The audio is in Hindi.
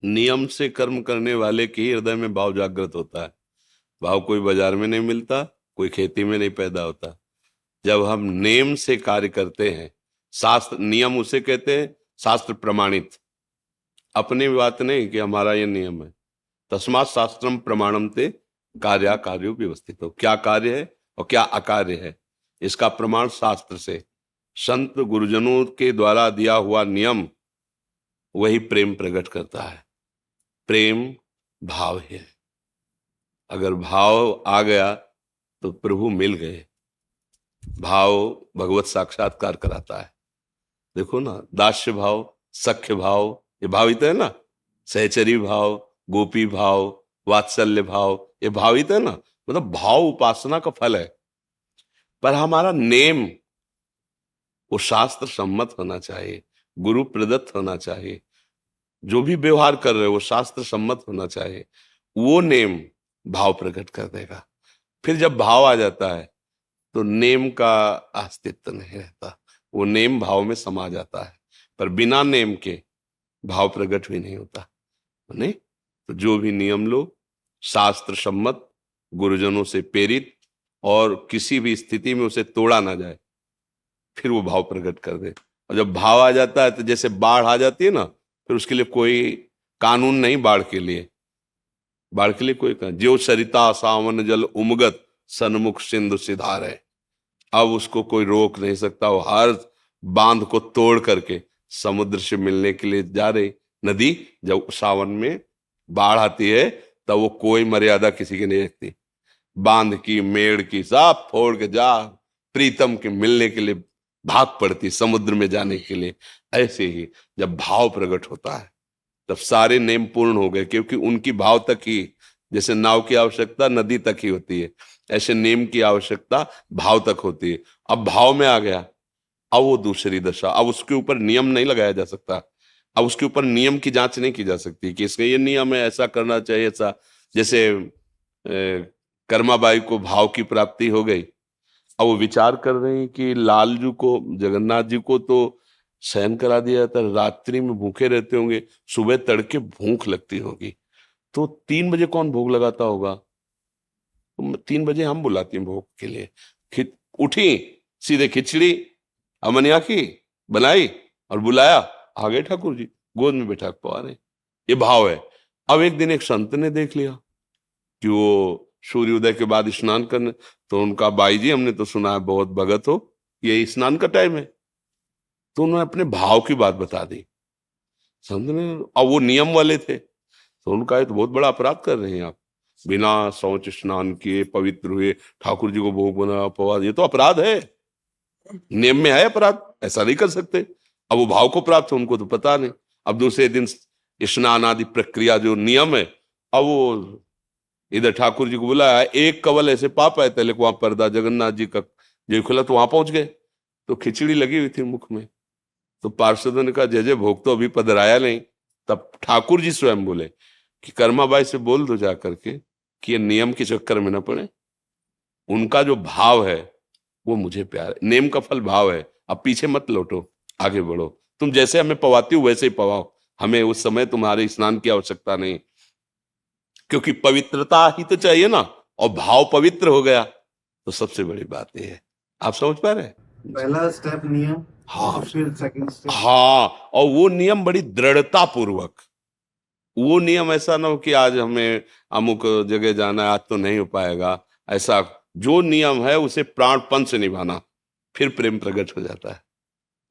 नियम से कर्म करने वाले के ही हृदय में भाव जागृत होता है। भाव कोई बाजार में नहीं मिलता, कोई खेती में नहीं पैदा होता। जब हम नेम से कार्य करते हैं, शास्त्र नियम उसे कहते हैं, शास्त्र प्रमाणित, अपनी बात नहीं कि हमारा ये नियम है। तस्मात् शास्त्रम प्रमाणम ते कार्या कार्यो व्यवस्थित हो। क्या कार्य है और क्या अकार्य है, इसका प्रमाण शास्त्र से, संत गुरुजनों के द्वारा दिया हुआ नियम वही प्रेम प्रकट करता है। प्रेम भाव है। अगर भाव आ गया तो प्रभु मिल गए। भाव भगवत साक्षात्कार कराता है। देखो ना, दास्य भाव, सख्य भाव, ये भावित है ना। सहचरी भाव, गोपी भाव, वात्सल्य भाव, ये भावित है ना। मतलब भाव उपासना का फल है। पर हमारा नेम वो शास्त्र सम्मत होना चाहिए, गुरु प्रदत्त होना चाहिए। जो भी व्यवहार कर रहे हो वो शास्त्र सम्मत होना चाहिए। वो नेम भाव प्रकट कर देगा। फिर जब भाव आ जाता है तो नेम का अस्तित्व नहीं रहता, वो नेम भाव में समा जाता है। पर बिना नेम के भाव प्रकट भी नहीं होता। नहीं तो जो भी नियम लो शास्त्र सम्मत, गुरुजनों से प्रेरित, और किसी भी स्थिति में उसे तोड़ा ना जाए, फिर वो भाव प्रकट कर दे। और जब भाव आ जाता है तो जैसे बाढ़ आ जाती है ना, फिर उसके लिए कोई कानून नहीं। बाढ़ के लिए कोई जो सरिता सावन जल उमगत सन्मुख सिंधु सिधार है। अब उसको कोई रोक नहीं सकता। वो हर बांध को तोड़ करके समुद्र से मिलने के लिए जा रही। नदी जब सावन में बाढ़ आती है तब वो कोई मर्यादा किसी की नहीं रखती। बांध की, मेड़ की, सब फोड़ के जा प्रीतम के मिलने के लिए भाग पड़ती, समुद्र में जाने के लिए। ऐसे ही जब भाव प्रकट होता है तब सारे नेम पूर्ण हो गए, क्योंकि उनकी भाव तक ही, जैसे नाव की आवश्यकता नदी तक ही होती है, ऐसे नेम की आवश्यकता भाव तक होती है। अब भाव में आ गया, अब वो दूसरी दशा। अब उसके ऊपर नियम नहीं लगाया जा सकता। अब उसके ऊपर नियम की जांच नहीं की जा सकती कि इसका ये नियम है, ऐसा करना चाहिए, ऐसा। जैसे कर्माबाई को भाव की प्राप्ति हो गई। अब वो विचार कर रहे हैं कि लालजू को, जगन्नाथ जी को तो शयन करा दिया जाता, रात्रि में भूखे रहते होंगे, सुबह तड़के भूख लगती होगी, तो 3 बजे कौन भोग लगाता होगा। तो 3 बजे हम बुलाती हैं भोग के लिए। उठी, सीधे खिचड़ी अमनिया की बनाई और बुलाया, आ गए ठाकुर जी, गोद में बैठा पा रहे। ये भाव है। अब एक दिन एक संत ने देख लिया कि वो सूर्योदय के बाद स्नान करने, तो उनका, बाई जी हमने तो सुना है बहुत भगत हो, ये स्नान का टाइम है। तो उन्होंने अपने भाव की बात बता दी संत ने। अब वो नियम वाले थे तो उनका ये तो बहुत बड़ा अपराध कर रहे हैं आप, बिना शौच स्नान किए पवित्र हुए ठाकुर जी को भोग बना उपवास, ये तो अपराध है, नियम में है अपराध, ऐसा नहीं कर सकते। अब वो भाव को प्राप्त है, उनको तो पता नहीं। अब दूसरे दिन स्नान आदि प्रक्रिया जो नियम है, अब वो इधर ठाकुर जी को बुलाया, एक कवल ऐसे पाप आए तले को, वहां पर्दा जगन्नाथ जी का जो खुला, तो वहां पहुंच गए तो खिचड़ी लगी हुई थी मुख में। तो पार्षदों ने कहा जय जय, भोग तो अभी पधराया नहीं। तब ठाकुर जी स्वयं बोले कि कर्माबाई से बोल दो जा करके कि ये नियम के चक्कर में न पड़े। उनका जो भाव है वो मुझे प्यार है। नेम का फल भाव है। अब पीछे मत लौटो, आगे बढ़ो। तुम जैसे हमें पवाती हो वैसे ही पवाओ, हमें उस समय तुम्हारे स्नान की आवश्यकता नहीं, क्योंकि पवित्रता ही तो चाहिए ना। और भाव पवित्र हो गया तो सबसे बड़ी बात यह है। आप समझ पा रहे हैं? पहला स्टेप नियम, हाँ, फिर सेकंड स्टेप। हाँ, और वो नियम बड़ी दृढ़ता पूर्वक। वो नियम ऐसा ना हो कि आज हमें अमुक जगह जाना है, आज तो नहीं हो पाएगा। ऐसा जो नियम है उसे प्राणपण से निभाना, फिर प्रेम प्रकट हो जाता है।